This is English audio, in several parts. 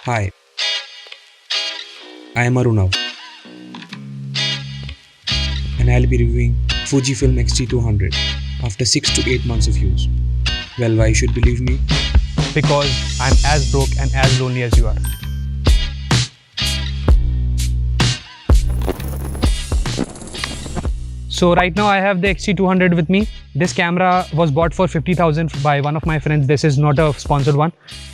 Hi, I am Arunav and I'll be reviewing Fujifilm X-T200 after 6 to 8 months of use. Well, why you should believe me? Because I'm as broke and as lonely as you are. So right now I have the X-T200 with me. This camera was bought for 50,000 by one of my friends. This is not a sponsored one.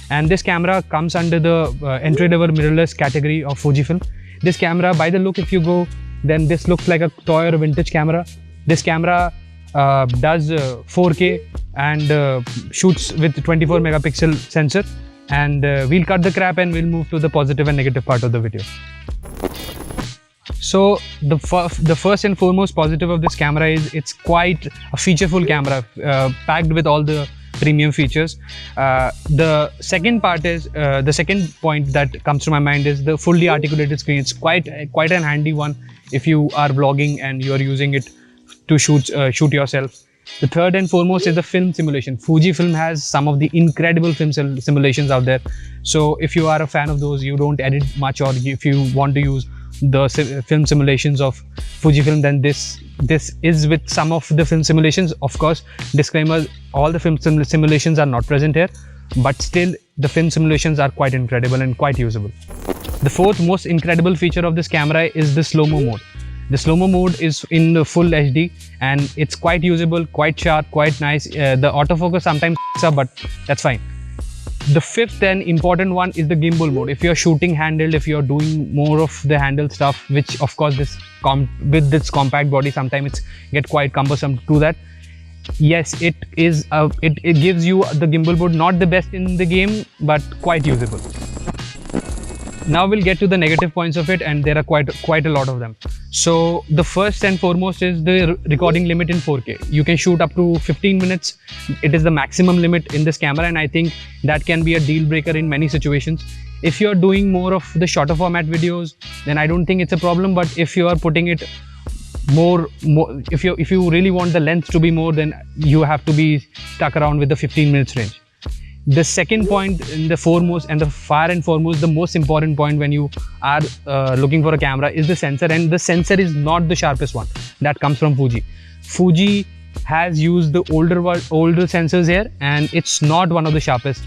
And this camera comes under the entry-level mirrorless category of Fujifilm. This camera, by the look, if you go, then this looks like a toy or a vintage camera. This camera does 4K and shoots with 24 megapixel sensor. And we'll cut the crap and we'll move to the positive and negative part of the video. So the first and foremost positive of this camera is it's quite a featureful camera, packed with all the premium features. The second part is the second point that comes to my mind is the fully articulated screen. It's quite an handy one if you are vlogging and you are using it to shoot yourself. The third and foremost is the film simulation. Fujifilm has some of the incredible film simulations out there. So if you are a fan of those, you don't edit much, or if you want to use the film simulations of Fujifilm, then this is with some of the film simulations. Of course, disclaimer, all the film simulations are not present here, but still the film simulations are quite incredible and quite usable. The fourth most incredible feature of this camera is the slow-mo mode. The slow-mo mode is in the full HD and it's quite usable, quite sharp, quite nice. The autofocus sometimes up, but that's fine. The fifth and important one is the gimbal mode. If you're shooting handheld, if you're doing more of the handheld stuff, which of course with this compact body, sometimes it's get quite cumbersome to do that. Yes, it is. It gives you the gimbal mode, not the best in the game, but quite usable. Now we'll get to the negative points of it, and there are quite a lot of them. So the first and foremost is the recording limit in 4K. You can shoot up to 15 minutes. It is the maximum limit in this camera, and I think that can be a deal breaker in many situations. If you're doing more of the shorter format videos, then I don't think it's a problem. But if you are putting it more, if you really want the length to be more, then you have to be stuck around with the 15 minutes range. The second point, the foremost and the far and foremost, the most important point when you are looking for a camera is the sensor, and the sensor is not the sharpest one that comes from Fuji. Fuji has used the older sensors here, and it's not one of the sharpest,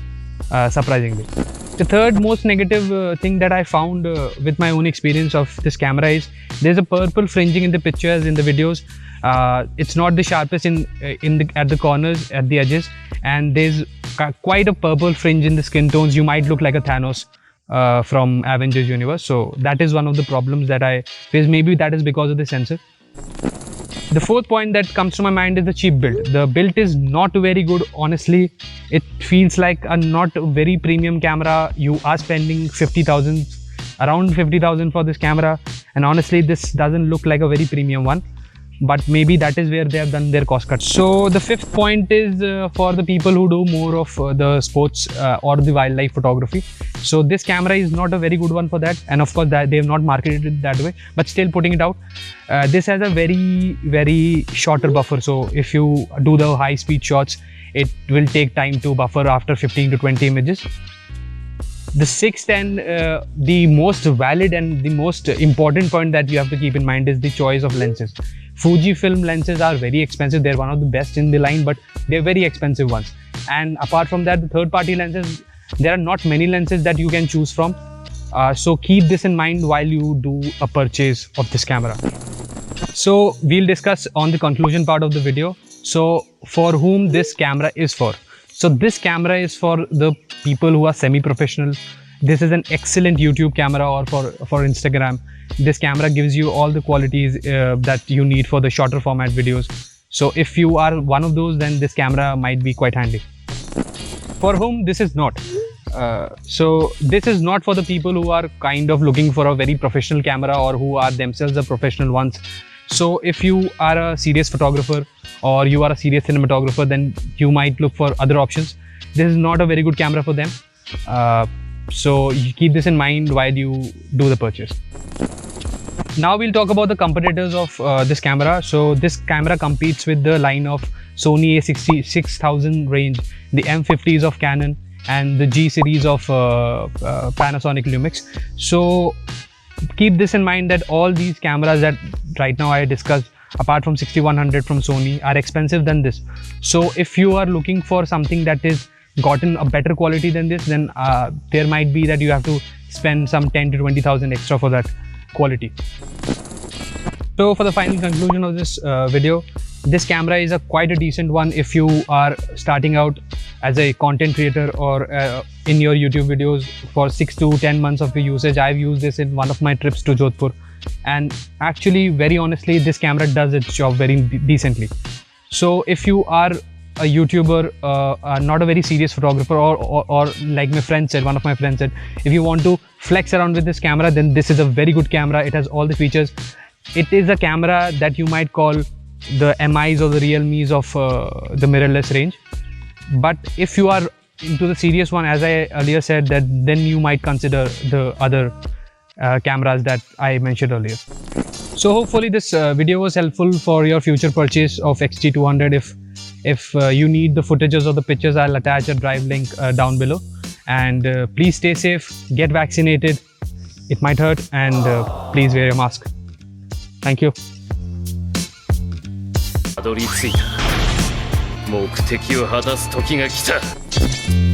surprisingly. The third most negative thing that I found with my own experience of this camera is there's a purple fringing in the pictures, in the videos. It's not the sharpest at the corners, at the edges, and there's quite a purple fringe in the skin tones. You might look like a Thanos from Avengers universe. So that is one of the problems that I face. Maybe that is because of the sensor. The fourth point that comes to my mind is the cheap build. The build is not very good, honestly. It feels like a not very premium camera. You are spending 50,000, around 50,000 for this camera, and honestly this doesn't look like a very premium one. But maybe that is where they have done their cost cut. So the fifth point is for the people who do more of the sports or the wildlife photography. So this camera is not a very good one for that, and of course that they have not marketed it that way, but still putting it out. This has a very shorter buffer, so if you do the high speed shots, it will take time to buffer after 15 to 20 images. The sixth and the most valid and the most important point that you have to keep in mind is the choice of lenses. Fujifilm lenses are very expensive. They're one of the best in the line, but they're very expensive ones. And apart from that, the third-party lenses, there are not many lenses that you can choose from. So keep this in mind while you do a purchase of this camera. So we'll discuss on the conclusion part of the video. So for whom this camera is for. So this camera is for the people who are semi-professional. This is an excellent YouTube camera, or for Instagram. This camera gives you all the qualities that you need for the shorter format videos. So if you are one of those, then this camera might be quite handy. For whom this is not. So this is not for the people who are kind of looking for a very professional camera, or who are themselves the professional ones. So if you are a serious photographer or you are a serious cinematographer, then you might look for other options. This is not a very good camera for them. So you keep this in mind while you do the purchase. Now we'll talk about the competitors of this camera. So this camera competes with the line of Sony A60 6000 range, the M50s of Canon, and the G series of Panasonic Lumix. So keep this in mind that all these cameras that right now I discussed, apart from 6100 from Sony, are expensive than this. So if you are looking for something that is gotten a better quality than this, then there might be that you have to spend some 10 to 20,000 extra for that quality. So for the final conclusion of this video, this camera is quite a decent one if you are starting out as a content creator or in your YouTube videos for 6 to 10 months of usage. I've used this in one of my trips to Jodhpur, and actually, very honestly, this camera does its job very decently. So if you are a YouTuber, not a very serious photographer, or like my friend said, one of my friends said, if you want to flex around with this camera, then this is a very good camera. It has all the features. It is a camera that you might call the MIs or the Realmes of the mirrorless range. But if you are into the serious one, as I earlier said, that then you might consider the other cameras that I mentioned earlier. So hopefully this video was helpful for your future purchase of X-T200. If you need the footages or the pictures, I'll attach a drive link down below. And please stay safe, get vaccinated. It might hurt, and please wear your mask. Thank you. たどり着いた。目的を果たす時が来た。